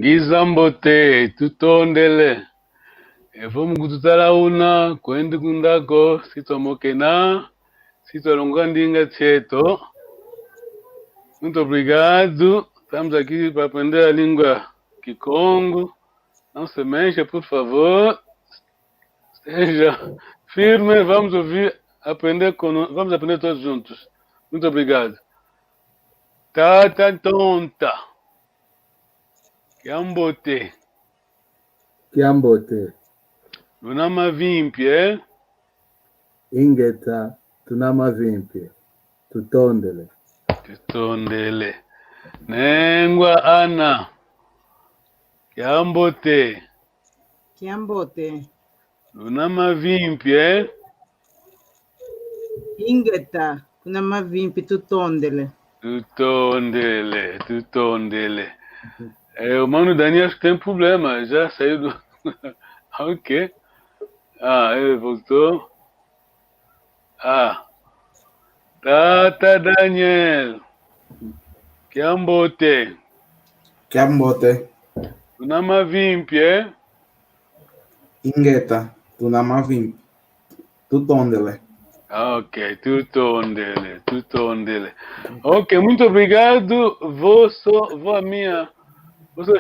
Ngizambote tutondele vamos kututala una kwende kundako sitomokena sitolongandinga cheto. Muito obrigado. Estamos aqui para aprender a língua Kikongo. Não se mexa, por favor. Esteja firme. Vamos ouvir, vamos aprender todos juntos. Muito obrigado. Tata tonta. Kiambote. Kiambote. Tunamavimpye. Ingeta tunamavimpye. Tutondele. Tutondele. Nengwa ana. Kiambote. Kiambote. Tunamavimpye. Ingeta tunamavimpye tutondele. Tutondele, tutondele. O mano Daniel acho que tem problema, já saiu do... Ok. Ele voltou. Tata Daniel. Kiambote. Kiambote. Tunamavimpye. Ingeta tunamavimpye. Tutondele. Ok, tutondele, tutondele. Ok, muito obrigado. Vou só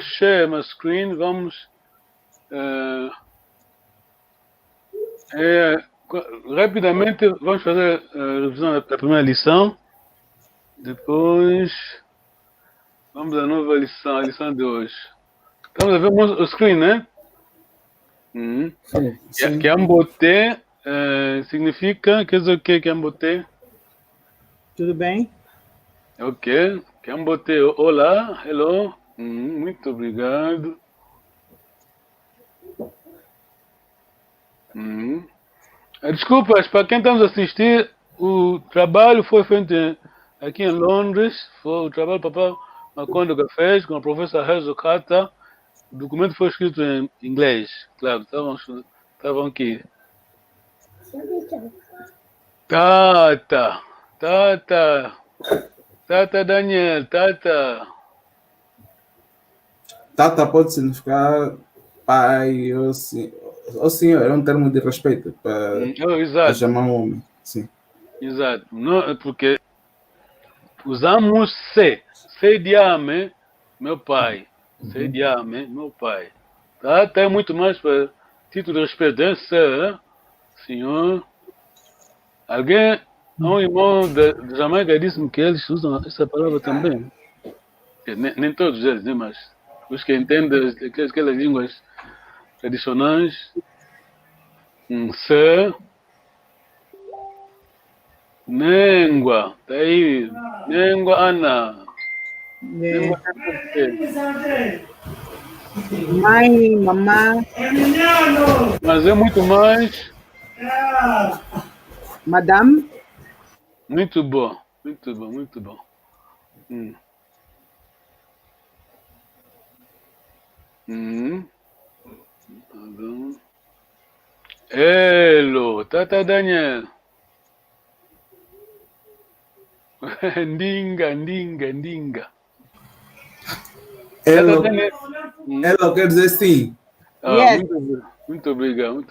share my screen. Vamos rapidamente vamos fazer a revisão da primeira lição. Depois vamos à nova lição, a lição de hoje. Estamos a ver o screen, né? Sim. Kiambote significa, quer dizer o que Kiambote? Tudo bem? Ok. Kiambote, olá, hello. Muito obrigado. Desculpas, para quem estamos a assistir, o trabalho foi feito aqui em Londres. Foi o trabalho que o Papai Maconda fez com a professora Hezo Kata. O documento foi escrito em inglês, claro, estavam aqui. Tata Daniel, Tata. Tata pode significar pai ou senhor, é um termo de respeito para chamar um homem. Sim. Exato. Não, porque usamos se de ame, meu pai. Se de ame, meu pai. Tata é muito mais para título de respeito, senhor. Alguém, um irmão de Jamaica disse-me que eles usam essa palavra também. Nem todos eles, né? Mas os que entendem aquelas línguas tradicionais, se, Nengua, tá aí, Nengua Ana. Nengua Mãe, mamã. Mas é muito mais. Madame. Muito bom, muito bom, muito bom. Hello, Tata Daniel. Ndinga. Hello quer dizer sim. Yes. Muito obrigado.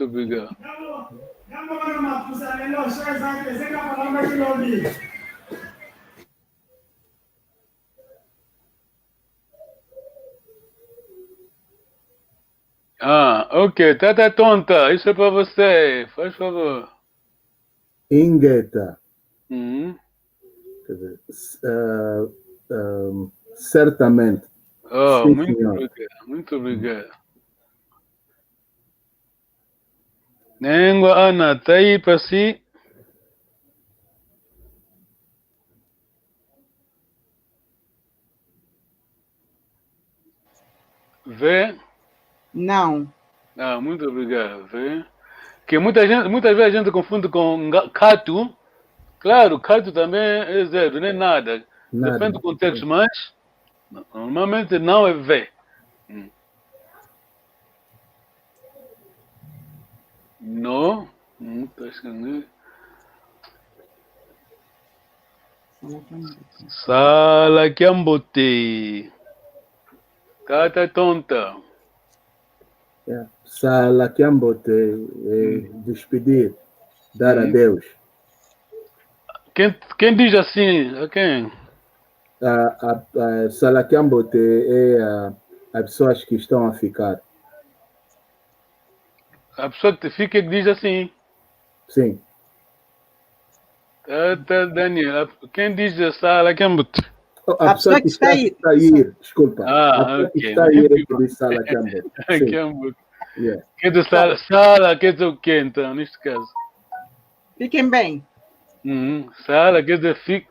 Ok, Tata tonta, isso é para você, faz favor. Ingeta. Quer dizer, certamente. Sim, muito obrigado. Nengua Ana, tá aí para si? Vê? Não. Muito obrigado. Vê? Que muitas vezes a gente confunde com Catu. Claro, Catu também é zero, nem nada. Depende do contexto, mas normalmente não é V. Não. Tá escrevendo. Sala Kiambote. Cata tonta. Sala Kiambote, despedir, dar adeus. Quem diz assim? A quem? Sala Kiambote é as pessoas que estão a ficar. A pessoa que fica que diz assim. Sim. Daniel, quem diz Sala Kiambote? A pessoa que está a ir, desculpa. A pessoa que está a ir é que diz Sala Kiambote. Quer dizer, sala, quer dizer o quê, então, neste caso? Fiquem bem. Sala, quer dizer, fique.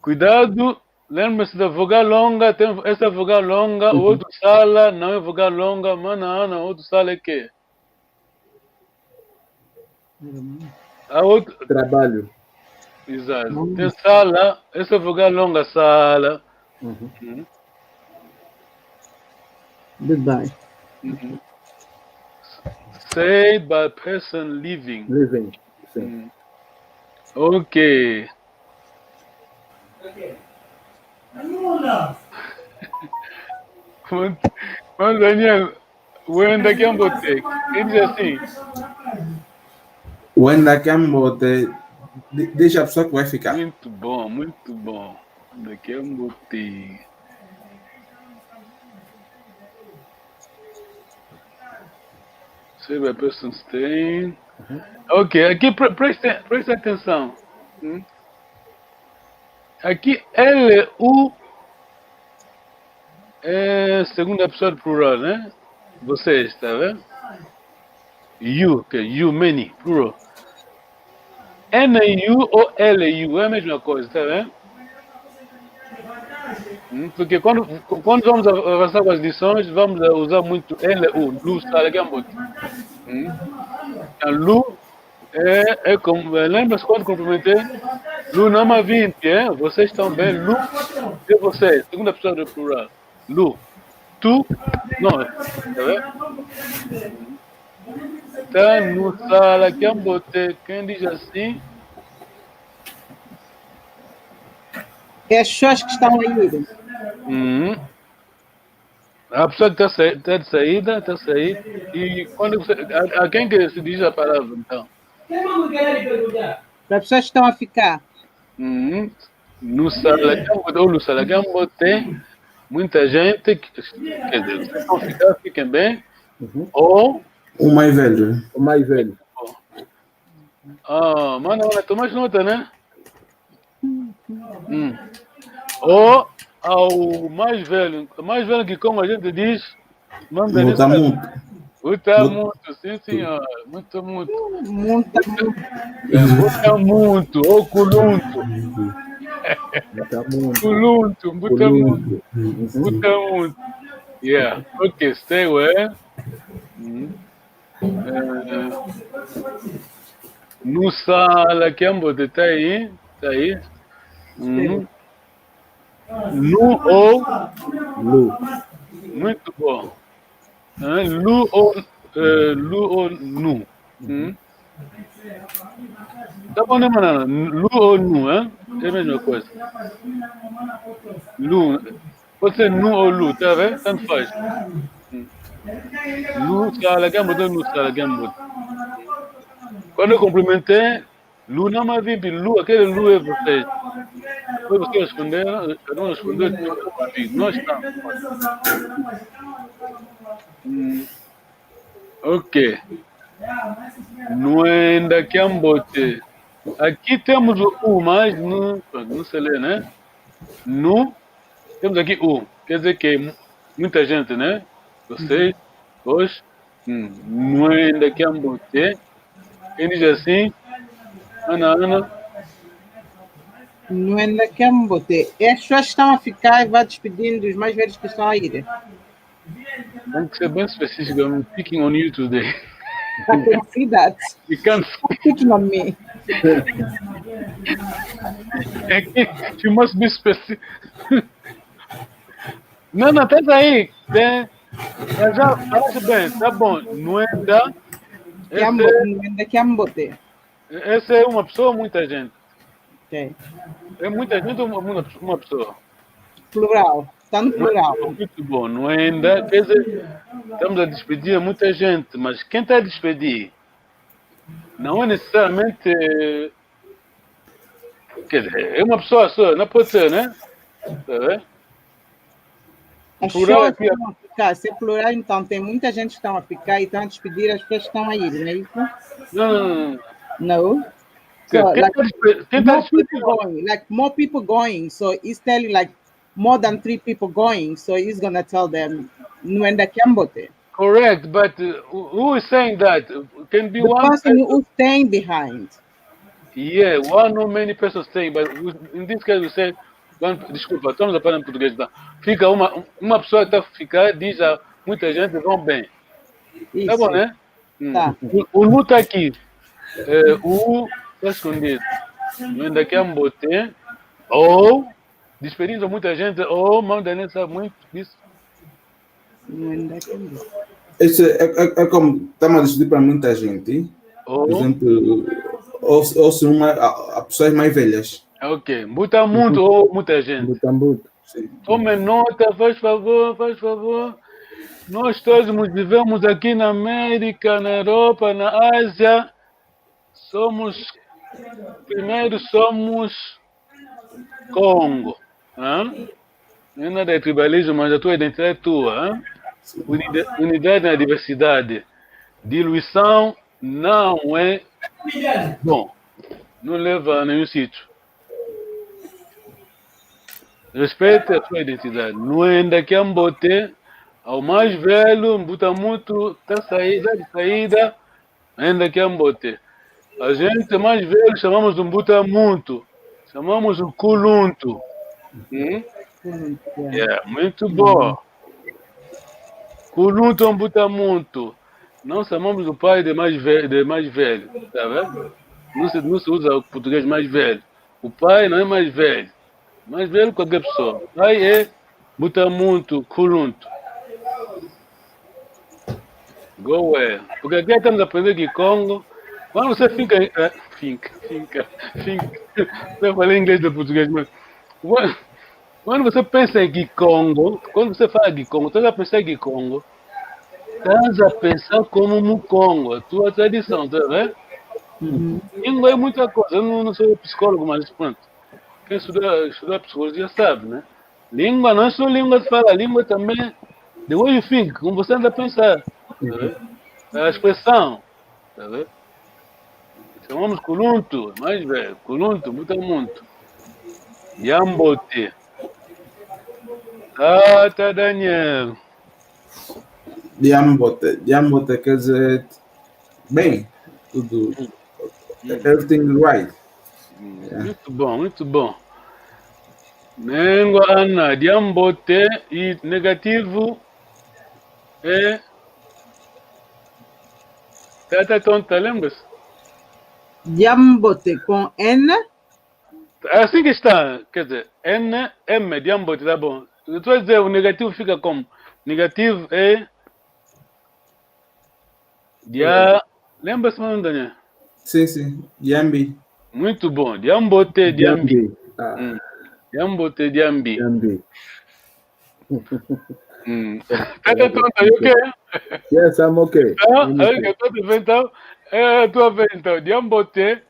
Cuidado, lembre-se da vogal longa, tem essa vogal longa, o outro sala não é vogal longa, mana, o outro sala é quê? A outro... Trabalho. Exato. Tem sala, essa vogal longa, sala. Goodbye. Said by person living. Living, sim. Ok. Mas Daniel, Wenda Kiambote, quem diz assim? Wenda Kiambote, deixa a pessoa que vai ficar. Muito bom, muito bom. Wenda Kiambote. Save a person staying. Ok, aqui preste atenção. Aqui L-U é segunda pessoa do plural, né? Vocês, tá vendo? You, que é you, many, plural. N-U ou L-U é a mesma coisa, tá vendo? Porque quando vamos avançar com as lições, vamos usar muito L-U, Lu, Sala Kiambote. Lu é como, lembra-se quando cumprimentei? Lu Nama 20, vocês estão bem? Lu e vocês, segunda pessoa do plural. Lu, tu, nós, tá vendo? Tá no Sala Kiambote, quem diz assim? É as pessoas que estão a ir. A pessoa que está de saída, está a sair. E quando você, a quem que se diz a palavra, então? Para as pessoas que estão a ficar. No Sala Kiambote ou no Sala Kiambote tem muita gente que, quer dizer, vocês vão ficar, fiquem bem. Ou o mais velho. O mais velho. Mano, toma nota, né? Ou ao mais velho que, como a gente diz, manda Muta muito. Muta muito, sim senhor. Muta muito. Muta muito, ou culunto. Culunto, muta muito. Muta muito. Yeah, ok, stay well. No Sala Kiambote, tá aí. Nu ou Lu. muito bom. Lu ou nu. Tá bom, né, mano? Lu ou nu, é a mesma coisa. Lu. Pode ser nu ou lu, tá vendo? Tanto faz. Lu, Sala Kiambote ou nu, Sala Kiambote. Quando eu cumprimentei, Lu não me vi, Lu, aquele Lu é vocês. Foi você responder, eu não respondeu, nós estamos. Ok. Wenda Kiambote. Aqui temos o U, mas não se lê, né? Nu, temos aqui U. Quer dizer que muita gente, né? Vocês, hoje, Wenda Kiambote. Quem diz assim? Ana. Wenda Kiambote. E as pessoas que estão a ficar e vai despedindo dos mais velhos que estão a ir. Tem que ser bem específico. I'm picking on you today. I can see that. You can't. Picking on me. You must be specific. Não, tá aí. Já falaste bem, tá bom. Wenda. Wenda Kiambote. Essa é uma pessoa ou muita gente? Ok. É muita gente ou uma pessoa? Plural. Está no plural. Muito bom. Não é ainda, quer dizer, estamos a despedir muita gente, mas quem está a despedir não é necessariamente. Quer dizer, é uma pessoa só, não pode ser, né? As pessoas estão a ficar, se é plural, então tem muita gente que estão a ficar e estão a despedir as pessoas que estão a ir, não é isso? Não. No? So, more people going. So he's telling like more than 3 people going. So he's gonna tell them, Nuenda Kiambote. Correct, but who is saying that? Can be the one person who's staying behind. Yeah, one or many persons staying, but in this case we say, desculpa, estamos a falar em português, tá? Fica uma pessoa que está a ficar, diz a muita gente, vão bem. Isso. Tá bom, né? Tá. O Lu tá aqui. O está escondido. Ainda que bote, ou despedindo muita gente, ou manda nem sabe muito disso. Isso é como estamos a despedir para muita gente. Por exemplo, ou se há pessoas mais velhas. Ok. Muita muito ou muita gente. Muita muito. Tome nota, faz favor. Nós todos vivemos aqui na América, na Europa, na Ásia. Primeiro somos Congo. Não é nada de tribalismo, mas a tua identidade é tua. Unidade na diversidade. Diluição não é bom. Não leva a nenhum sítio. Respeite a sua identidade. Não é ainda que bote ao mais velho, botar muito, tá de saída, ainda que bote. A gente mais velho chamamos um buta muito, chamamos um culunto. Muito bom. Culunto um buta muito. Não chamamos o pai de mais velho, tá vendo? Não se usa o português mais velho. O pai não é mais velho. Mais velho que qualquer pessoa. O pai é buta muito, culunto. Go where? Porque aqui estamos a aprender que Congo. Quando você finca. Eu falei inglês do português, mas. Quando você pensa em Gikongo, quando você fala Gikongo, você está a pensar em Gikongo, estás a pensar como Mukongo, a tua tradição, tá vendo? Língua é muita coisa, eu não sou psicólogo, mas pronto. Quem estudar psicologia sabe, né? Língua não é só língua de falar, língua também, the way you think, como você anda a pensar, tá vendo? A expressão, tá vendo? Chamamos Kuluntu, mais velho, Kuluntu, muito. Yambote. Tá, Daniel. Yambote quer dizer bem, tudo. Everything right. Muito bom. Nengo Ana, Yambote e negativo é. Tá tonta, lembra-se? Yambote com N? Assim que está, quer dizer, N, M, Yambote, tá bom. Eu estou a dizer, o negativo fica como? Negativo é. Lembra-se, mano, Daniel? Sim. Yambi. Muito bom. Yambote, Yambi. Yambote, Yambi. Tá tonta, you okay? Yes, I'm okay. Então, tua vez, então. Yambote.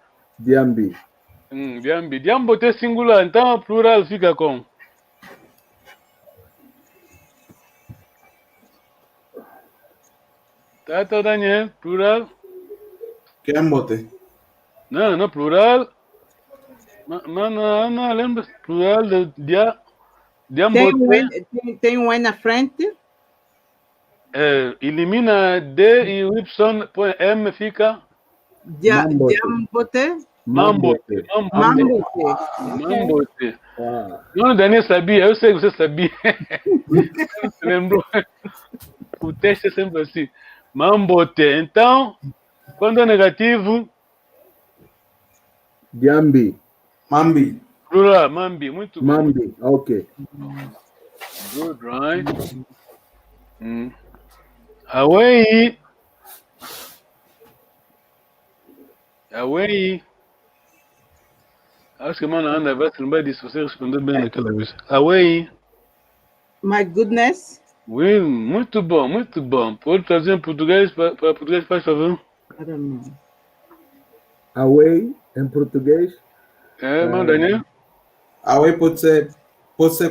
Yambi. Yambote é singular, então a plural fica como? Tá, Daniel, plural? Yambote. Não, plural. Não, lembra? Plural de Yambote. Tem um N na frente? Elimina D e o Y, põe M, fica? Yambote? Mambote. Não, Daniel sabia, eu sei que você sabia. Você lembrou? O teste é sempre assim. Mambote. Então, quando é negativo? Yambi. Mambi. Plural, Mambi. Muito bom. Mambi, ok. Good, right? Away. Acho que a mano Ana vai se lembrar disso. Você respondeu bem naquela vez. Away. My goodness. Oui, muito bom, muito bom. Pode trazer em português para português, faz favor? I don't know. Away, em português? Mano Daniel? Away pode ser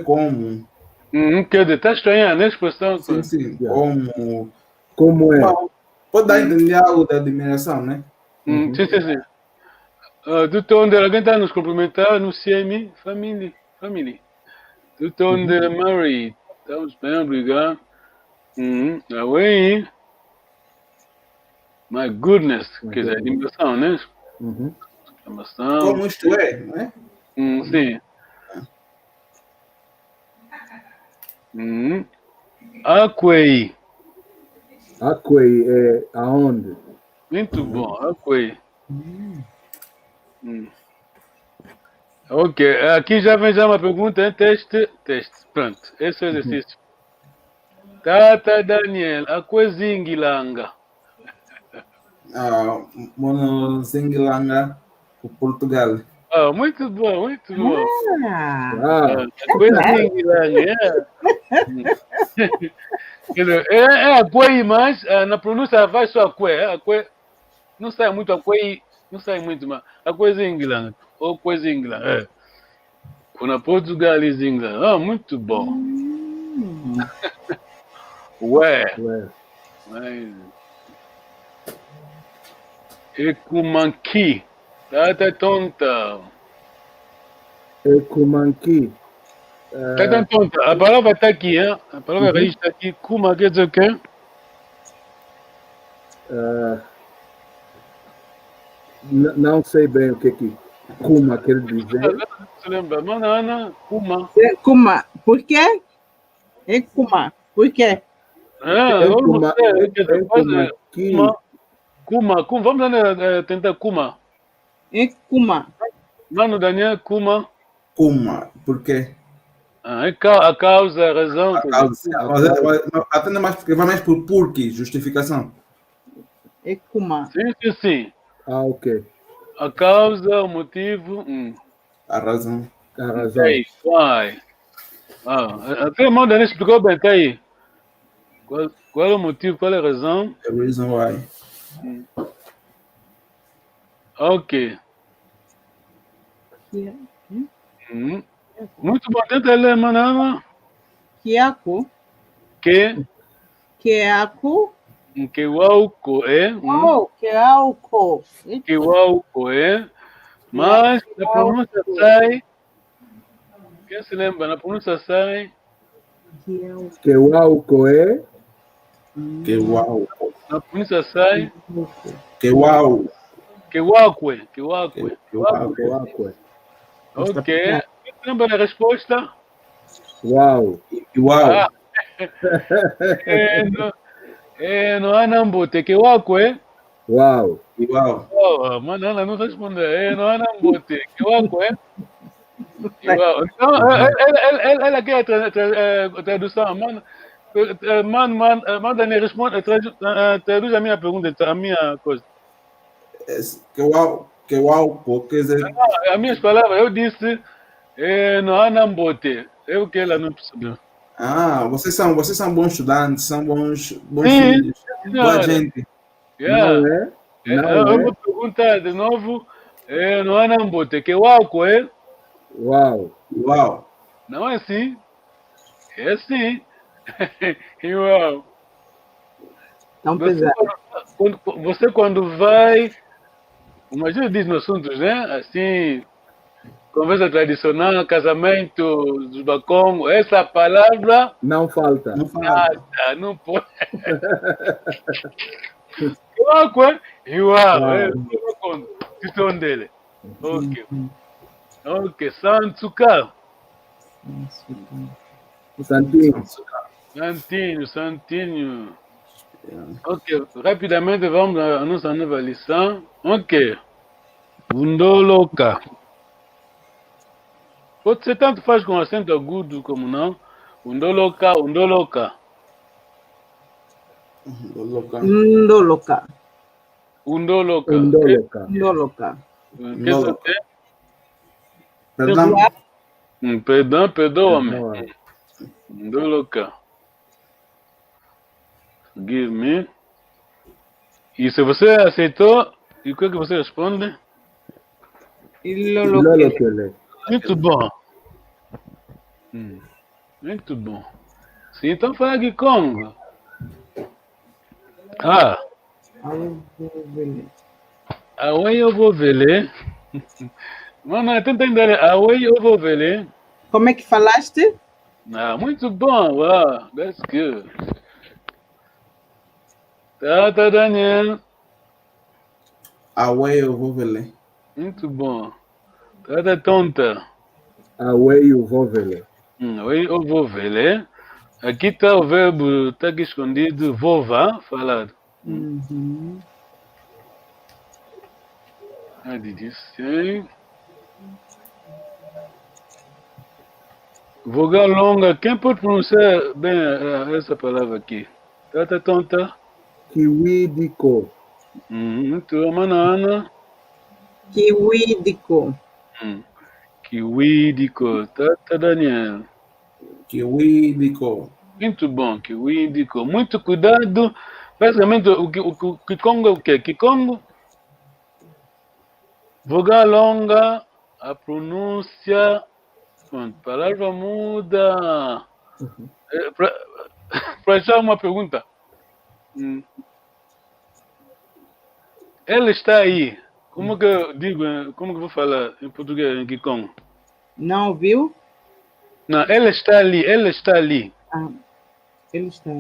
como. Quer dizer, está estranha, né? Expressão. Sim. Yeah. Como é? Pode dar a entender algo da admiração, né? Sim. Do tom de alguém está nos cumprimentar no CMI, família. Do tom de Mary, estamos bem, obrigado. Away. My goodness, quer dizer, admiração, né? Exclamação. Como isto é, não é? Sim. Aquei. Aquei é aonde? Muito bom, aquei. Ok, aqui já vem uma pergunta, teste. Pronto, esse é o exercício. Tata Daniel, aquei zingilanga. Mono Zingilanga, o Portugal. Muito bom. É aquei, mas na pronúncia vai só aquei. Não sai muito aquei, mas aquei zingilanga. Ou coisa inglesa. Na Portugal é inglês. Muito bom. Ué. Ecumanqui. Tá tonta. Ecumanqui. Tá tonta. A palavra está aqui, hein? A palavra está aqui. Kuma quer dizer o quê? Não sei bem o que Kuma quer dizer. Você lembra? Manana, Kuma. Kuma. Por quê? Kuma. Por quê? Kuma. Vamos tentar Kuma. Kuma. Mano, Daniel, Kuma. Kuma. Por quê? A causa, a razão. Até vai mais por porquê, justificação. Kuma. Sim. Ok. A causa, o motivo. A razão. Aí, vai. Até o irmão Daniel explicou bem, tá aí. Qual é o motivo, qual é a razão? The reason why. Ok. Muito bom, tenta ler, manama. Kiaku. Kewauko é. Kewauko é. Mas na pronúncia sai. Quem se lembra? Na pronúncia sai. Kewauko é. Na pronúncia sai. Kewauko. Ok. Quem se lembra da resposta? Uau. Não há nambote. Kewauko é. Uau. Mano, ela não respondeu. Não há nambote. Kewauko é. Então, ela quer a tradução. Manda me responde, traduz a minha pergunta, a minha coisa. Kewauko, quer dizer... As minhas palavras, eu disse, não há nambote. É o que ela não percebeu. Vocês são bons estudantes, são bons filhos, boa gente. Eu vou perguntar de novo, não há nambote. Kewauko é? Uau. Não é assim? É assim. Uau. Não pesado. Você quando vai, imagina diz nos assuntos, né? Assim, conversa tradicional, casamento dos bacongos, essa palavra não falta. Nada, não pode. Uau. Questão dele. Ok, Santuca. Santinho. Ok, rapidamente vamos à nossa nova lição. Ok. Undoloka. Pode ser tanto faz com acento agudo como não. Undoloka. Perdão, perdoa-me. Ndoloka. Give me. E se você aceitou, e o que você responde? Ilolokele. Muito bom. Muito bom. Sim, então fala de Congo. Awe eu vou ver. Mano, tenta entender. Awe eu vou ver. Como é que falaste? Muito bom. Wow, that's good. Tá, Daniel. Awe eu vou ver. Muito bom. Tá, tonta. Awe eu vou ver. Awe eu vou ver. Aqui está o verbo, está aqui escondido, vova, falado. Disse. Vogal longa, quem pode pronunciar bem essa palavra aqui? Tá tonta? Kiwidiko. Tu, Ana. Kiwidiko. Kiwidiko. Tá, Daniel. Kiwidiko. Muito bom, Kiwidiko. Muito cuidado. Basicamente, o Kikongo é o quê? Kikongo? Vogal longa, a pronúncia. Pronto, palavra muda. Para achar uma pergunta. Ela está aí. Como que eu digo? Como que eu vou falar em português, em Kikongo? Não ouviu? Não, ela está ali. Ela está ali. Ele está.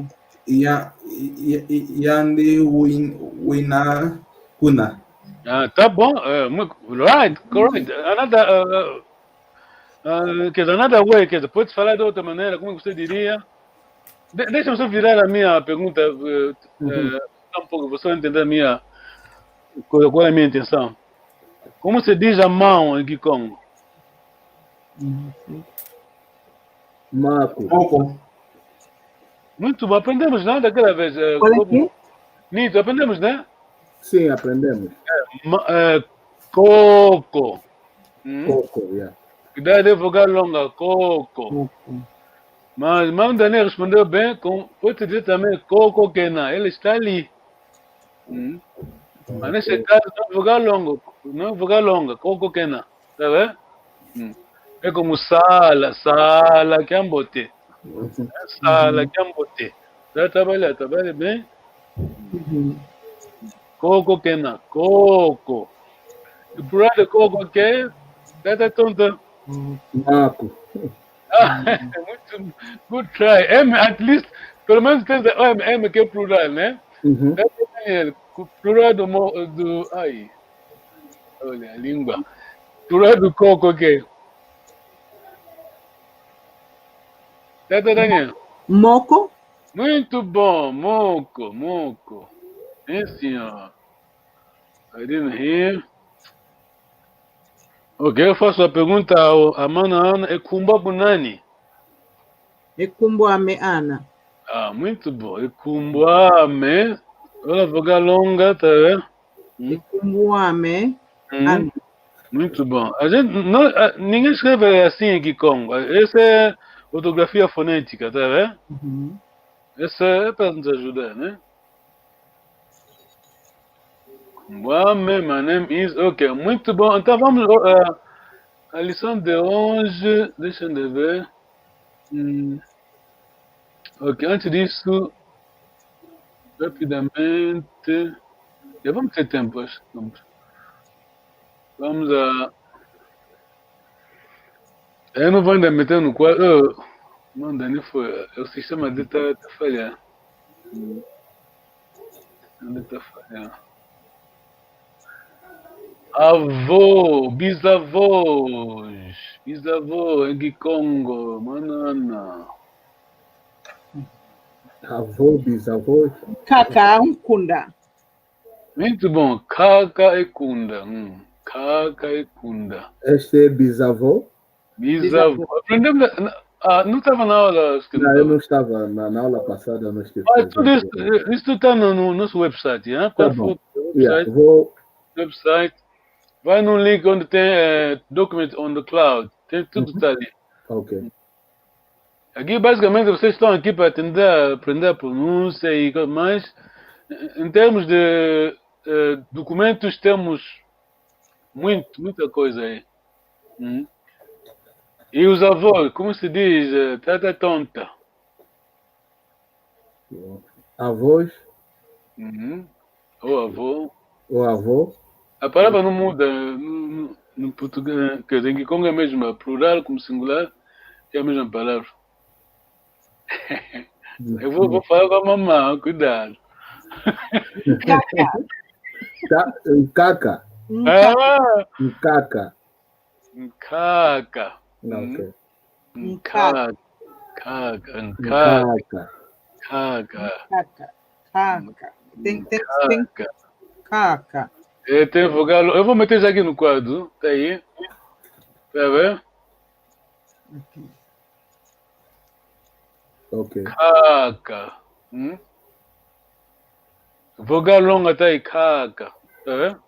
Yandi wina kuna. Tá bom. Right, correct. Another way, quer dizer, pode falar de outra maneira, como você diria? Deixa-me só virar a minha pergunta, um pouco, você vai entender a minha, qual é a minha intenção. Como se diz a mão em Kikongo? Mako. Muito bom, aprendemos, né, daquela vez. Qual é que? Nito, aprendemos, né? Sim, aprendemos. Coco. Coco, yeah. Cuidado de vogal longa, coco. Mas o Daniel respondeu bem, pode dizer também coco que não, ele está ali. Mas nesse caso não é vogal longa, coco que não, tá vendo? É como sala que ambote. Sala que ambote. Trabalha bem? Coco que não, coco. O plural de coco que é? Tá tonta. Mako. Muito good try. At least, pelo menos tem M que é plural, né? Plural do. Ai. Olha a língua. Plural do coco aqui. Tá, Daniel? Moco. Muito bom. Moco. Sim, senhor. I didn't hear. Ok, eu faço a pergunta a Ana. É Kumba Bunani? Ekumbuame Ana. Muito bom. Ekumbuame. Olha, vogal longa, tá vendo? Ekumbuame Ana. Muito bom. Ninguém escreve assim em Kikongo. Essa é ortografia fonética, tá vendo? Essa é para nos ajudar, né? Kumbuame, my name is... Ok, muito bom. Então vamos... a lição de hoje... Deixa eu ver... Ok, antes disso... Rapidamente... Já vamos ter tempo, acho. Vamos a... Eu não vou ainda meter no quadro... Não, Dani, foi... O sistema dele tá falhando. Ele tá falhando. Avô, bisavô em Kikongo, manana. Avô, bisavô. Kaka Unkunda. Muito bom, Kaka e Kunda. Este é bisavô? Bisavô. Aprendemos... não estava na aula. Não, eu não estava. Na aula passada eu não estive. Tudo isso está no nosso website, hein? Qual foi o website? Website. Vai no link onde tem Document on the Cloud. Tem tudo tá ali. Ok. Aqui, basicamente, vocês estão aqui para tentar aprender a pronúncia e mais. Em termos de documentos, temos muita coisa aí. E os avós, como se diz? Tata tonta. Avós. Ou avô. O avô. A palavra não muda no português. Quer dizer, em Kikongo é a mesma. Plural como singular é a mesma palavra. Eu vou falar com a mamãe, cuidado. Caca. Caca. Caca. Ok. Caca. Tem caca. Tem vogal. Eu vou meter isso aqui no quadro. Tá aí. Tá vendo? Ok. Caca. Vogal longa tá aí. Caca. Tá vendo?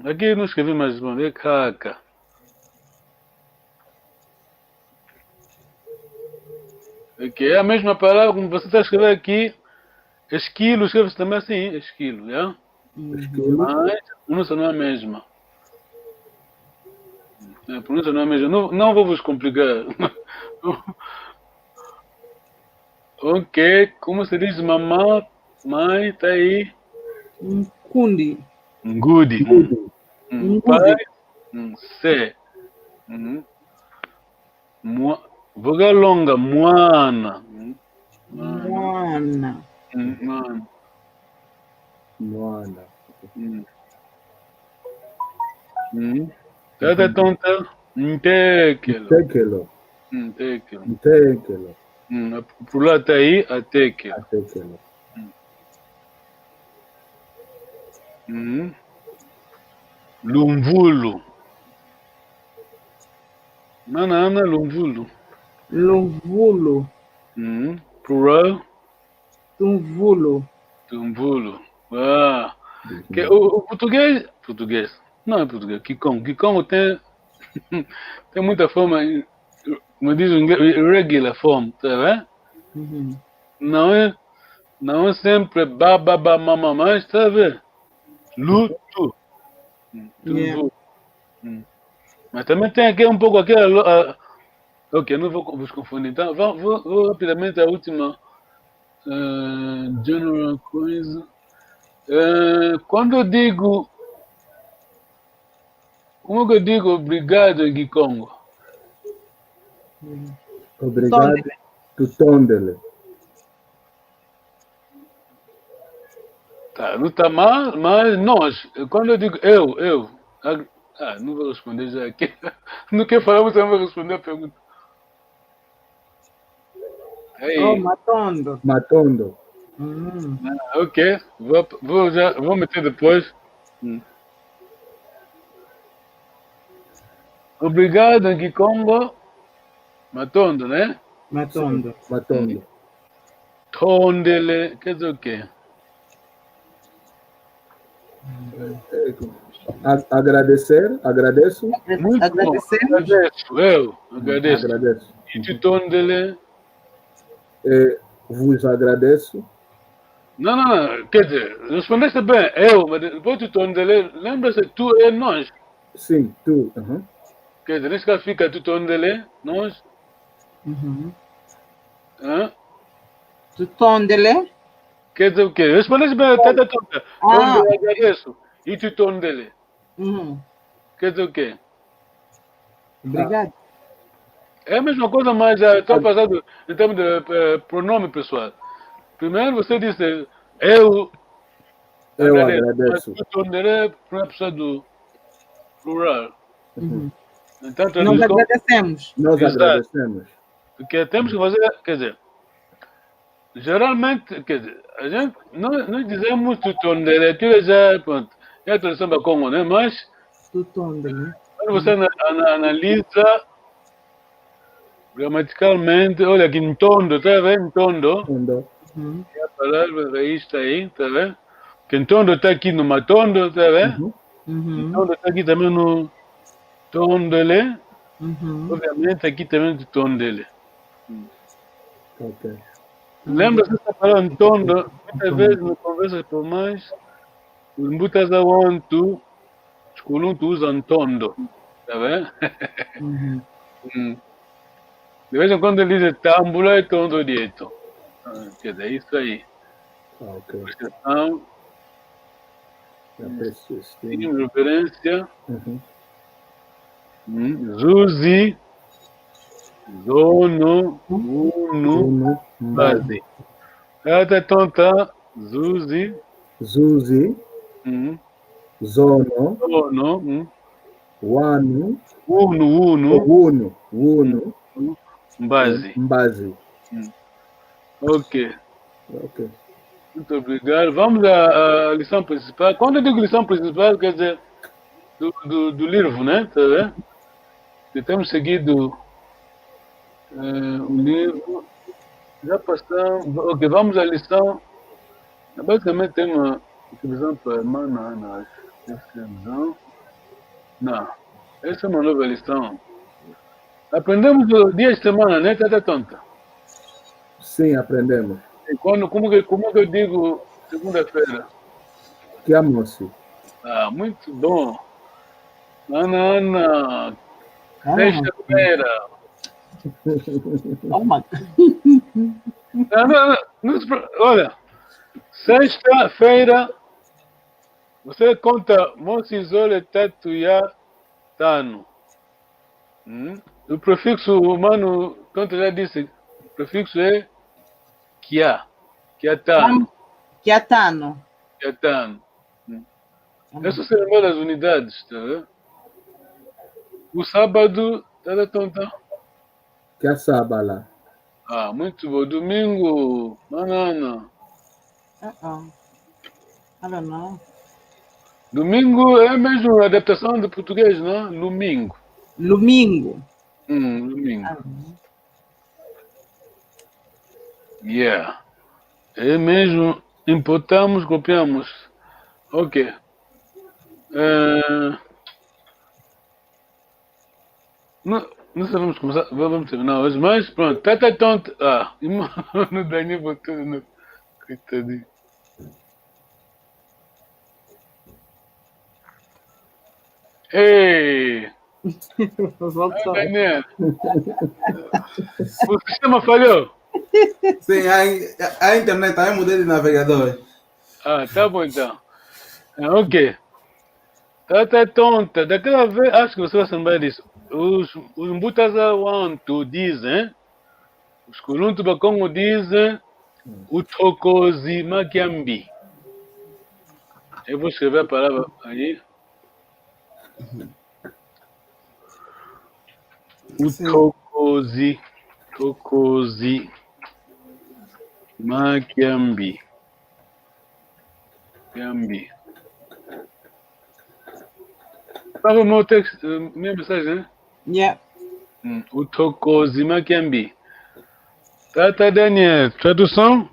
Aqui eu não escrevi mais uma vez. Caca. Ok, é a mesma palavra como você está escrevendo aqui. Esquilo, escreve-se também assim, esquilo, né? Mas a pronúncia não é a mesma. A pronúncia não é a mesma. Não vou vos complicar. Ok, como se diz mamã, mãe, tá aí. Kundi. Ngudi. Pai, se. Vogal longa, moana. Moana. Tata tonta, ntekelo. Por lá tá aí, atekelo. Lumvulo. Nana, lumvulo. Lumvulo. Plural. Tumvulo. Ah. Que, o português. Não é português. Kikongo tem muita forma, como diz o inglês, irregular form, tá vendo? Não é sempre ba, mama, mas tá vendo? Luto. Mas também tem aqui um pouco aquela. Ok, não vou vos confundir. Então, vou rapidamente a última general coisa. Quando eu digo. Como que eu digo obrigado em Kikongo? Obrigado. Tutondele. Tá, não está mal, mas nós. Quando eu digo eu. Não vou responder já aqui. Não quer falar, você não vai responder a pergunta. Oh, Matondo. Ok, vou meter depois. Obrigado em Kikongo. Matondo, né? Matondo. Tondele, quer dizer o quê? Agradeço. Muito bom. Agradeço. E tu tondele? Vos agradeço. Não. Quer dizer, respondeste bem, eu, mas depois tu tondele, lembra-se, tu é nós. Sim, tu. Quer dizer, nesse caso fica tu tondele, nós. Tu tondele? Quer dizer o quê? Respondeste bem, tata tonta. Eu agradeço. E tu tondele? Quer dizer o quê? Obrigado. É a mesma coisa, mas estou passando em termos de pronome pessoal. Primeiro você disse eu agradeço. Mas tondele para uma pessoa do plural. Então, nós agradecemos. Porque temos que fazer, quer dizer, geralmente, a gente, nós dizemos tutondele, aquilo já, pronto, é a tradução da Congo, né? Mas, tutondele. Quando você analisa gramaticalmente, olha aqui, ntondo, tá vendo? Ntondo. É a palavra raiz está aí, tá vendo? Que ntondo está aqui no matondo, tá vendo? Ntondo está aqui também no tondele. Obviamente aqui também no tondele. Ok. Lembra-se dessa palavra Ntondo? Muitas vezes no conversa por mais, os mbutas awantu, os culuntu usam Ntondo. Tá vendo? De vez em quando ele diz Tambula e Tondo Dieto. Quer dizer, isso aí. Ok. Expressão, Sim. referência. Zuzi, Zono, Uno, Base. Até tonta, Zuzi, Zuzi, Zono, Zono, Wanu, Uno, Base. Mbase. Ok. Ok. Muito obrigado. Vamos à lição principal. Quando eu digo lição principal, quer dizer do livro, né? Tá vendo? Que temos seguido o livro. Já passamos. Ok, vamos à lição. Basicamente tem uma divisão para a irmã Ana. Não. Essa é uma nova lição. Aprendemos o dia de semana, né? Tá tonta. Sim, aprendemos. E como que eu digo segunda-feira? Que almoço? Muito bom. Ana. Sexta-feira. Olha, sexta-feira você conta Monsizole Tatuya Tano. O prefixo humano, tanto já disse, o prefixo é Kia. Kiatano. Kiatano. Essas são as unidades, tá vendo? O sábado, tá tonta? Que é sábado. Muito bom. Domingo, banana. I don't know. Domingo é mesmo a adaptação do português, não? Domingo. Domingo. Domingo. Yeah. É mesmo. Importamos, copiamos. Ok. Não sabemos começar. Vamos terminar hoje, mas pronto. Tá tonto. No Daniel botou no. Coitadinho. Ei! Daniel! O sistema falhou? Sim, a internet, aí mudei de navegador. Tá bom então. Ok. Tá tonta. Daquela vez, acho que você vai se lembrar disso. Os Mbutaza Wantu dizem, os Kuluntu Bakongo dizem, Utokozi Makiambi. Eu vou escrever a palavra aí. Tokozi Makiambi. Estava o meu texto, minha mensagem, né? Yeah. Utokozi Makiambi. Tá, Daniel. Tradução?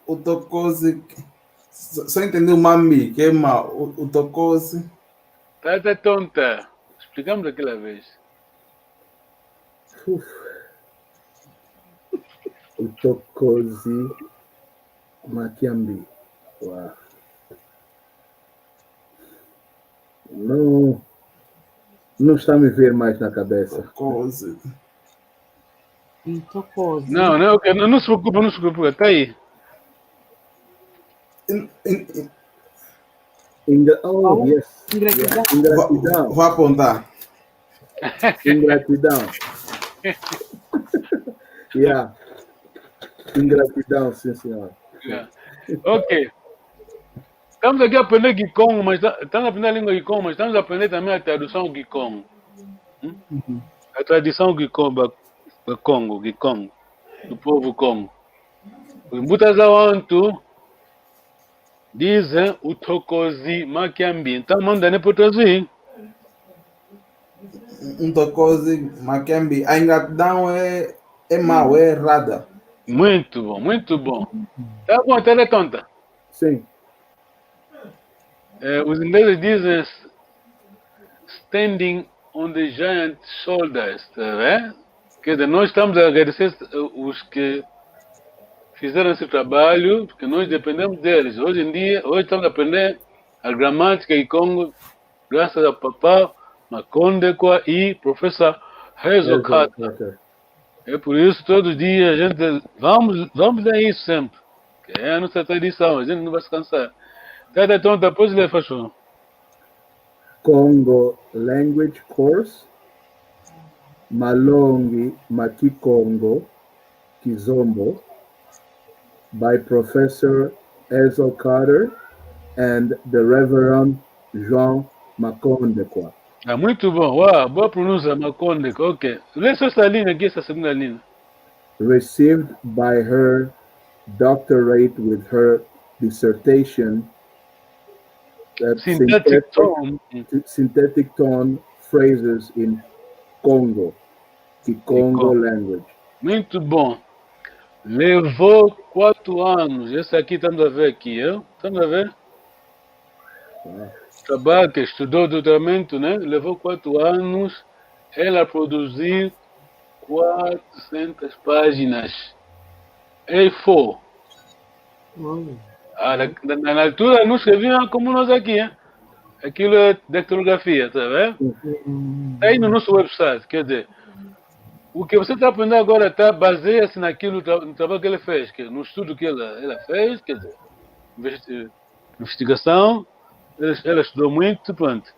O Tokozi. Só entendeu o Mambi, que é o Tokozi. Tá tonta. Explicamos aquela vez. O Tokozi Makiambi. Uau. Não está a me ver mais na cabeça. Tokozi. Não, okay. Não se preocupa. Tá aí. Yes. Ingratidão. Vou apontar. Ingratidão. Yeah. Ingratidão, sim, senhor. Yeah. Ok. Estamos aqui a aprender Gikong, mas estamos a aprender a língua Gikong, mas estamos a aprender também a tradução Gikong. A tradição Gikong, Gikong, do povo Congo. Os Mbutazawantu dizem Utokozi Makiambi. Então, manda nem para traduzir. Tokozi Makiambi. A ingratidão é mal, é errada. Muito bom. Tá bom, tá tonta? Sim. Os ingleses dizem standing on the giant shoulders, tá vendo? Quer dizer, nós estamos a agradecer os que fizeram esse trabalho, porque nós dependemos deles. Hoje em dia, hoje estamos a aprender a gramática em Congo, graças a Papá Makondekwa e professor Rezo Kata. É por isso, todos os dias, a gente vamos a isso sempre. Que é a nossa tradição, a gente não vai se cansar. Então, depois ele faz o Congo Language Course, Malongi Maki Congo, Kizombo, by Professor Ezo Carter and the Reverend Jean Makondekwa. Ah, muito bom. Uau, boa pronúncia, Makondekwa. Ok. Lê só essa linha aqui, essa segunda linha. Received by her doctorate with her dissertation synthetic tone phrases in Congo, Kikongo language. Muito bom. Levou 4 anos. Esse aqui estamos a ver aqui, estamos a ver? Trabalho que estudou doutoramento, né? Levou 4 anos. Ela produziu 400 páginas. A4. Na altura não escrevia como nós aqui, hein? Aquilo é dactilografia, tá vendo? Está aí no nosso website, quer dizer, o que você está aprendendo agora baseia-se naquilo, no trabalho que ele fez, no estudo que ela fez, quer dizer, investigação, ela estudou muito, pronto.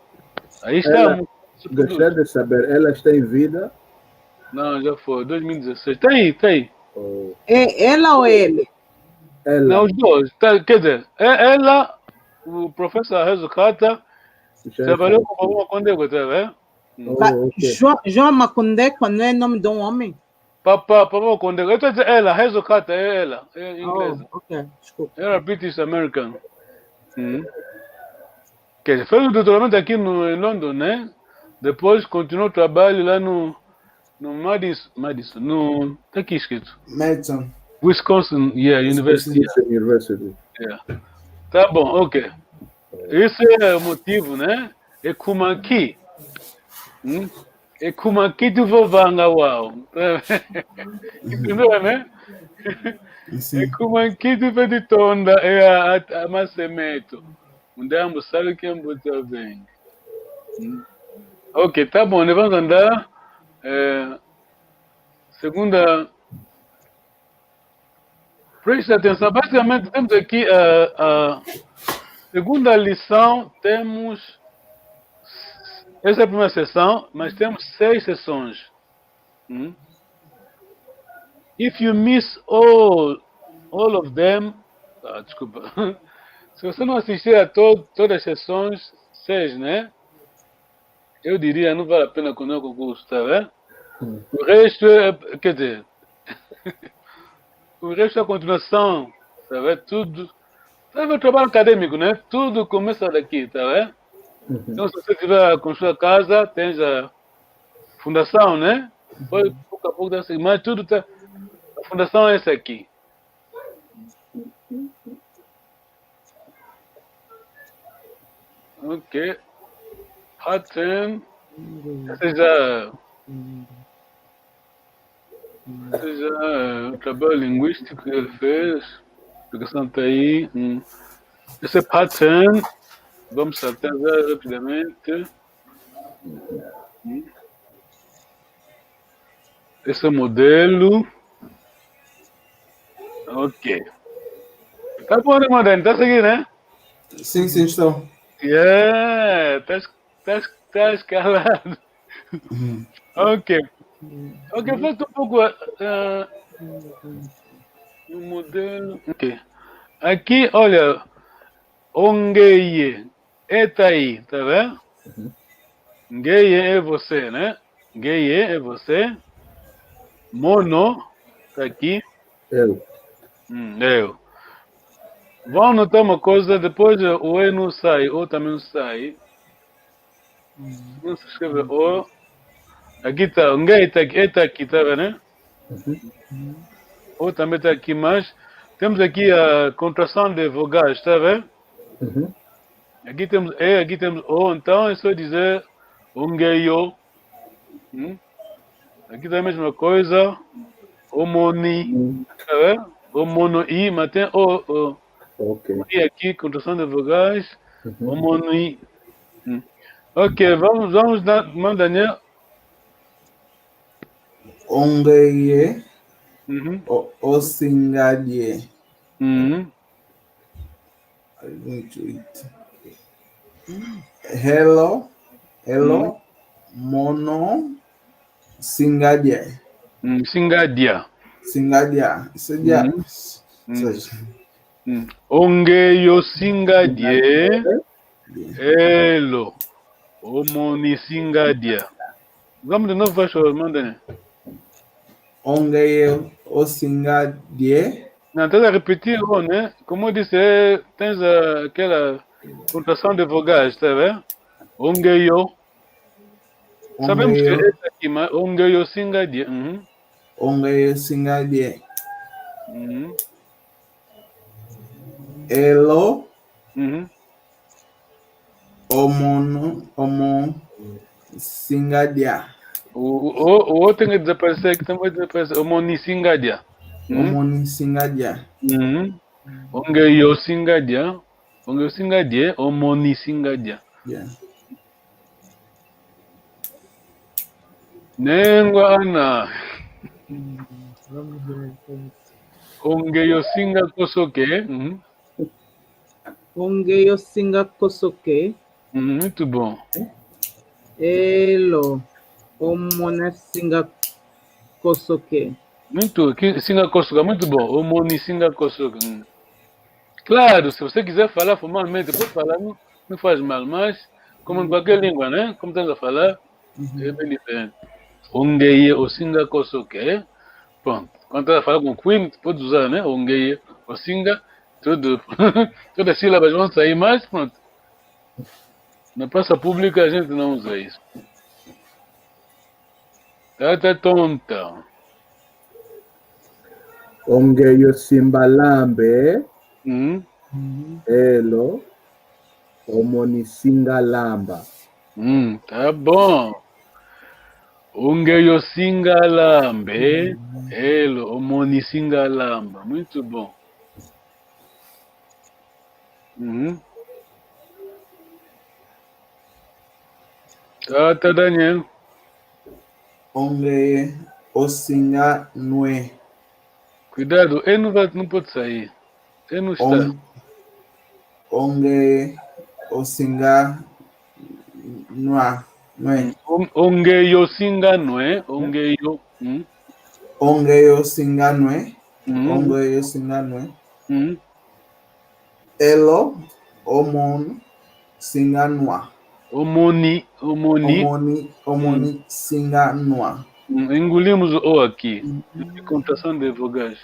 Aí está. Gostaria de saber, ela está em vida? Não, já foi, 2016. Está aí. É ela ou ele? Ela. Não, os dois. Quer dizer, ela, o professor Rezo Kata, trabalhou com o Makondekwa, tá vendo? Okay. João Makondekwa não é nome de um homem? Papá Makondekwa. Eu estou dizendo ela, Rezo Kata é ela, é inglesa. Ok, desculpa. Ela é British American. Quer dizer, fez o doutoramento aqui em London, né? Depois continuou o trabalho lá no Madison, está aqui escrito. Madison. Wisconsin, University. Yeah. Tá bom, ok. Esse é o motivo, né? Ekumaki. Ekumaki do Vovanga, uau. Entendeu, né? Ekumaki do Veditonda é a Massemeto. Onde ambos sabem que ambos vem. Ok, tá bom, vamos andar. Segunda. Preste atenção, basicamente temos aqui a segunda lição, essa é a primeira sessão, mas temos 6 sessões. If you miss all of them, desculpa, se você não assistir a todas as sessões, 6, né? Eu diria, não vale a pena continuar o curso, tá vendo? O resto quer dizer... O resto é a continuação, tá vendo? Tudo. Sabe o trabalho acadêmico, né? Tudo começa daqui, tá vendo? Então, se você tiver com sua casa, tem a fundação, né? Depois, pouco a pouco, mas tudo tá. A fundação é essa aqui. Ok. Pattern. Seja o trabalho linguístico que ele fez, a explicação está aí. Esse é pattern, vamos saltar rapidamente. Esse é modelo. Ok. Tá bom, né, Madani? Tá seguindo, né? Sim, estou. Tá escalado. Ok. Ok, falta um pouco no modelo. Ok. Aqui, olha, Ongeye, tá aí, tá vendo? Ngeye é você, né? Ngeye é você. Mono, tá aqui. Eu. Vamos notar uma coisa, depois o E não sai, O também não sai. Não se escreve O. Aqui está, está aqui, tá vendo, né? O também está aqui, mas temos aqui a contração de vogais, está vendo? Aqui temos E, aqui temos O, então é só dizer Ongeyo. Aqui tá a mesma coisa. Homoni. Tá vendo? Homoni, mas tem o. Ok. E aqui, contração de vogais. Homoni. Ok, vamos mano Daniel. Ongeye. Osingadie. Hello. Mono. Singadia. Singadia. Isso é dia. Ongeyo singadie. Elo. Omoni singadia. Vamos de novo, faz favor, manda, né? Ongeyo osingadie. Não, estás a repetir, né? Como eu disse, tens aquela pontuação de vogais, tá vendo? Ongeyo. Sabemos que é aqui, mas Ongeyo singadia. Ongeyo singadie. Elo. Omon singadia. O outro tem que desaparecer aqui, também desaparecer. Omoni singadia. Omoni singadia. Ongeyo singadia. Ongeyo singadia. Omoni singadia. Nengwa ana. Ongeyo singa kosoke. Ongeyo singa kosoke. Muito bom. Elo. Omona singa kosoke. Muito. Singa kosoke, muito bom. Omoni singa kosoke. Claro, se você quiser falar formalmente, pode falar, não faz mal, mas como em qualquer língua, né? Como estamos a falar, é bem diferente. Ongeye o singa kosoke. Pronto. Quando estás a falar com o Queen, pode usar, né? Ongeye o singa. Tudo. Todas as sílabas vão sair, mas pronto. Na praça pública a gente não usa isso. Tá tonta. Ongeyo simbalambe. Elo. Omoni singalamba. Tá bom. Ongeyo singalambe. Elo. Omoni singalamba. Muito bom. Tá, Daniel. Onge osinga nue. Cuidado, ele não pode sair. Ele não está. Onge osinga nua. Ongeyo singa nue. Ongeyo. Ongeyo singa nue. Ongeyo singa nue. Elo. Omon singa nua. Omoni singa nua. Engolimos o O aqui. Contação de vogais.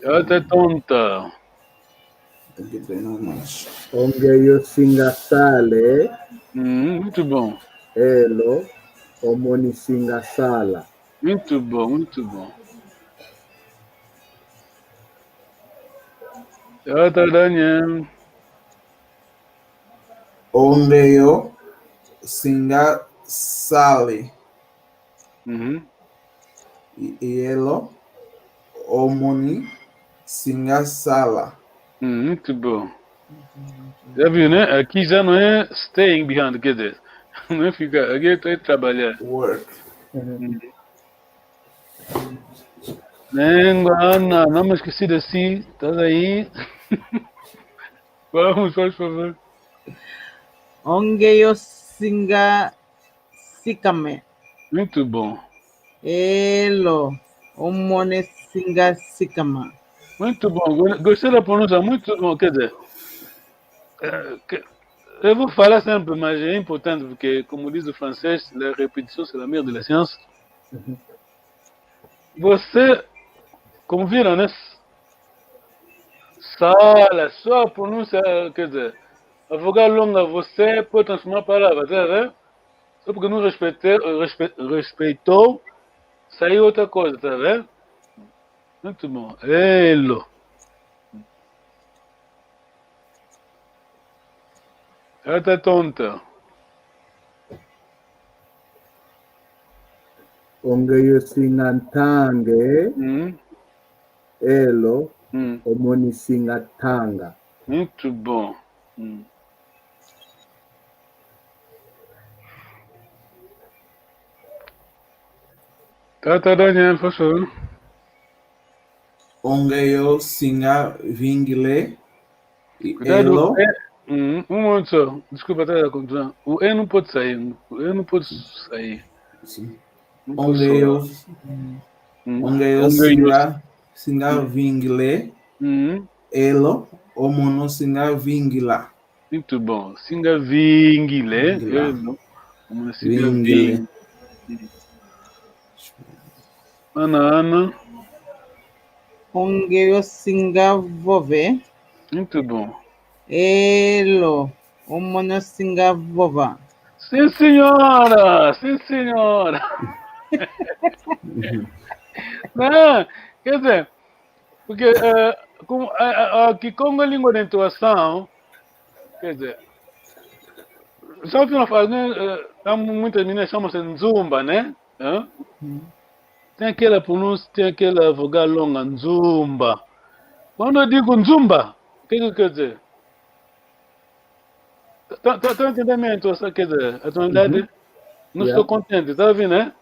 Ela tá tonta. Ongeyo singa sale. Muito bom. Elo. Omoni singa sala. Muito bom, muito bom. Ela tá Daniel. Ongeyo singa sale. Elo. Omoni singa sala. Muito bom. Já viu, né? Aqui já não é staying behind, quer dizer, não é ficar, aqui é trabalhar. Work. Ana, não me esqueci de si, estás aí? Vamos, por favor. Ongeyo singa sikame. Muito bom. Elo. Omone singa sikama. Muito bom. Gostei da pronúncia, muito bom. Quer dizer, eu vou falar sempre, mas é importante porque, como diz o francês, la répétition c'est la mère de la science. Você, como viram, né? Sala, só a pronúncia, quer dizer, a vogal longa, você pode transformar a palavra, tá vendo? Só porque não respeitou, saiu outra coisa, tá vendo? Muito bom. Elo. Ela tá tonta. Ongeyo singantange. Elo. Omoni singatanga. Muito bom. Tá, Daniel, por favor. Ongeyo singa vingle. Cuidado. Um momento só. Desculpa, até a conclusão. O E não pode sair. O E não pode sair. Sim. Não Ongeyo singa vingle. Elo. Omono singa vingila. Muito bom. Singa vingle. Elo. Omono singa vingle. Ana. Ongeyo singa vove. Muito bom. Elo. Omono singa vova. Sim, senhora! Sim, senhora! Não, quer dizer, porque aqui com a língua de intuação, quer dizer, só que não faz, né? Muitas meninas chamam-se Nzumba, né? Tem aquela pronúncia, tem aquela vogal longa, Nzumba. Quando eu digo Nzumba, o que quer dizer? Tá entendendo a minha intuação? Quer dizer, a tonalidade? Não estou contente, tá ouvindo, né?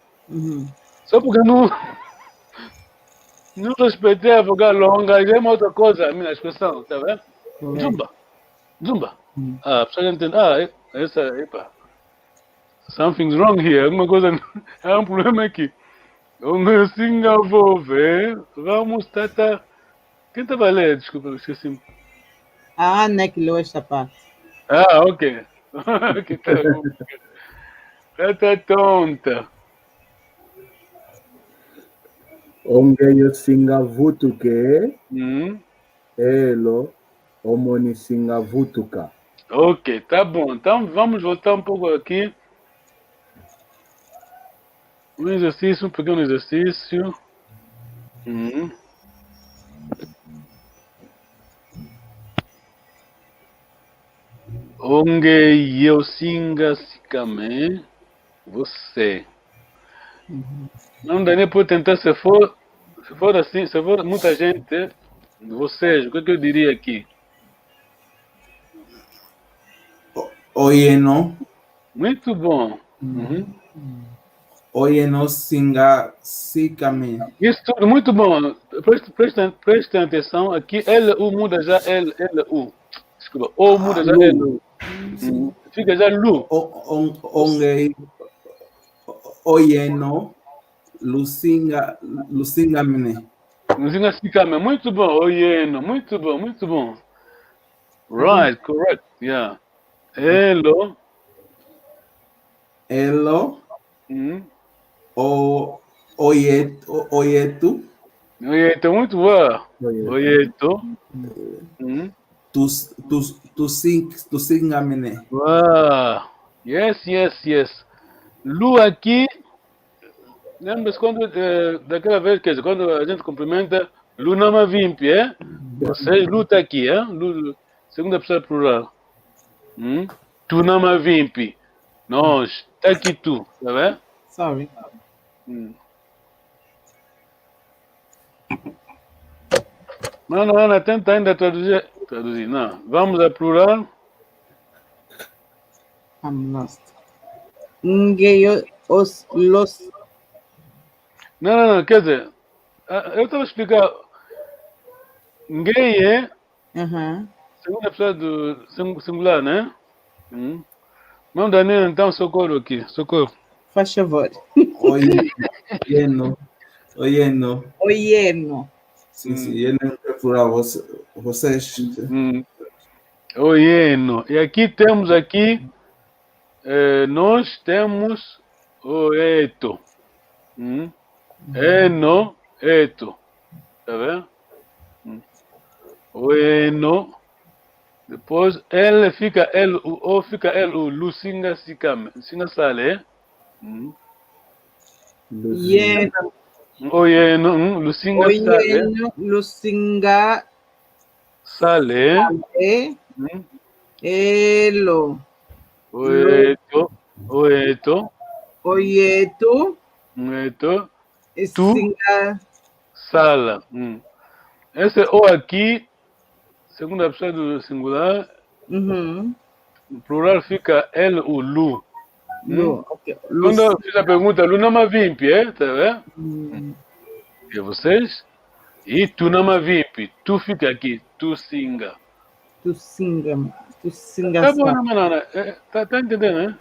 Só porque não respeitei a vogal longa, já é uma outra coisa, a minha expressão, tá vendo? Zumba. A pessoa entende, epa, something's wrong here, alguma coisa, há problema aqui. Assim, eu vou ver, vamos tentar. Quem estava a ler? Desculpa, eu esqueci. A Ana que leu esta parte. Ok. Que tá tonta. Ongeyo singa vutuke. Elo. Omoni singa vutuka. Ok, tá bom. Então vamos voltar um pouco aqui. Um pequeno exercício. Ongeyo singa sikame. Você. Não dá nem para tentar, se for assim, se for muita gente, vocês, o que eu diria aqui? Oyeno. Muito bom. Oyeno singa sikame. Isso tudo muito bom. Prestem atenção aqui. LU muda já LU. Desculpa. O muda já LU. Fica já Lu. Oyeno. Lucinga mene. Lucinga sikame. Muito bom. Oyeno. Muito bom. Right, correct. Yeah. Elo. Oyetu. Oyeto, muito boa. Oyeto. Tu singa mene. Yes. Lu aqui. Lembra-se quando, daquela vez, quer dizer, quando a gente cumprimenta, Lu nama vimpi, é? Vocês, Lu tá aqui, é? Lu, segunda pessoa plural. Tu nama vimpi. Nós, tá aqui tu, tá vendo? Sorry. Ana, tenta ainda traduzir. Não, vamos a plural. I'm lost. Ngeyo los. Não, quer dizer, eu estava a explicar. Ngei é segunda pessoa do singular, né? Não, Daniel, então socorro aqui, socorro. Faz favor. Oyeno. Sim, ele é plural, vocês. Oyeno. E aqui temos nós temos oeto. Eno, eto. Tá vendo? Oeno. Depois L fica L, O fica L, U, Lucinga sikame. Singa sale, Oyeno, Lucinga sale. Lucinga sale. Elo. Oeto. Oyeto. Eto. Tu. Sala. Esse O aqui, segunda pessoa do singular, no plural fica ele, o Lu. Okay. Quando eu fiz a pergunta, Lu não me vimpi, tá vendo? E vocês? E tu não me vimpi, tu fica aqui, tu singa. Tu singa. Tá bom, não, Manana? Tá entendendo, né?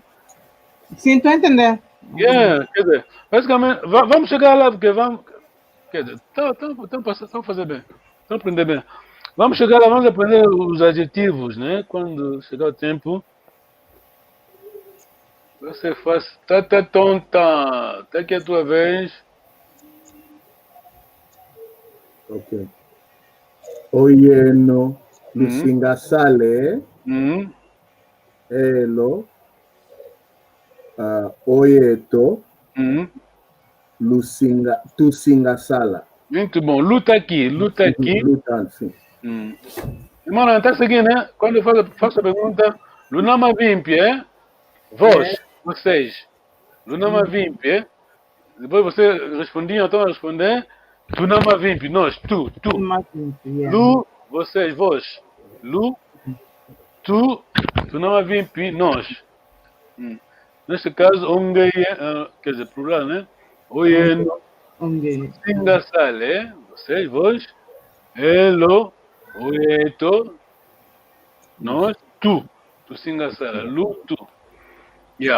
Sim, estou entendendo. Quer dizer, basicamente, vamos chegar lá, porque vamos. Quer dizer, estão fazer bem, estão aprender bem. Vamos chegar lá, vamos aprender os adjetivos, né? Quando chegar o tempo. Você faz. Tá tonta. Até que é a tua vez. Ok. Oye, no. Lusinga sale. Elo. Oyeto. Lusinga. Tu singa sala. Muito bom. Luta aqui. Luta, sim. Irmão, tá seguindo, né? Quando eu faço a pergunta, Lunama Vimpi, é? Vocês. Lunama Vimpi, é? Depois você respondia, então responder. Lunama Vimpi, nós, tu. Lu, vocês, vós. Lu, tu, Lunama Vimpi, nós. Neste caso, Ongaye, quer dizer, plural, né? Oyeno, Singa Sale, vocês, vós. Elo, Oyeto, nós, tu singa sala, Lu, tu.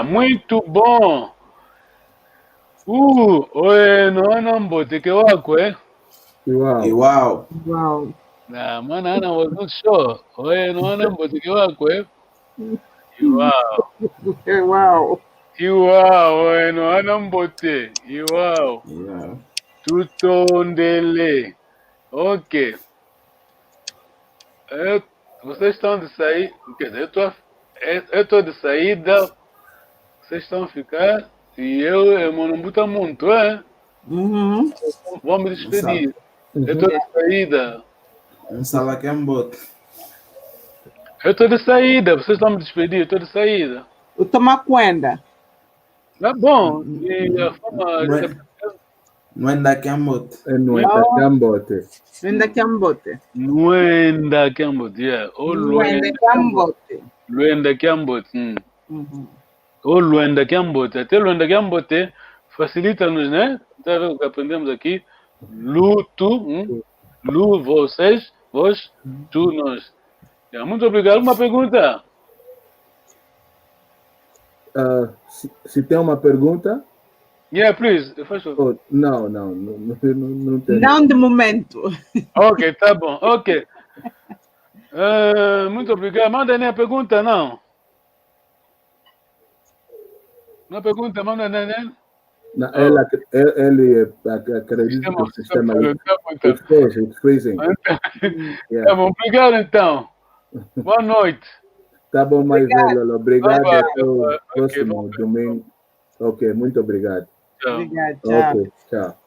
Muito bom. Não bote que wako, eh? Wow. Nah, Manana was not sure. Não bote que wako, eh? Wow. Não bote. Tutondele. Ok. Vocês estão de sair, quer dizer, eu estou de saída, vocês estão a ficar, e eu não boto muito, é? Vou me despedir. Eu estou de saída. Sala que é um bote. Eu estou de saída, vocês estão a me despedir, eu estou de saída. O Tomaquenda. Tá bom. E a forma. Não é daqui a bote. Não é daqui a bote. Luenda Kiambote, yeah. Luenda Kiambote. Luenda Kiambote. Ou Luenda Kiambote. Até Luenda Kiambote facilita-nos, né? Então, o que aprendemos aqui. Lu, tu. Lu, vocês. Vós, tu, nós. Yeah, muito obrigado. Uma pergunta? Se tem uma pergunta? Yeah, please. Não tem. Não de momento. Ok, tá bom. Ok. Muito obrigado. Manda nem a pergunta, não? Uma pergunta, manda nem. Ele acredita que o sistema é freezing. Tá bom, obrigado então. Boa noite. Tá bom, mais velho. Obrigado. Até o próximo domingo. Ok, muito obrigado. Tchau. Obrigado, tchau. Ok, tchau.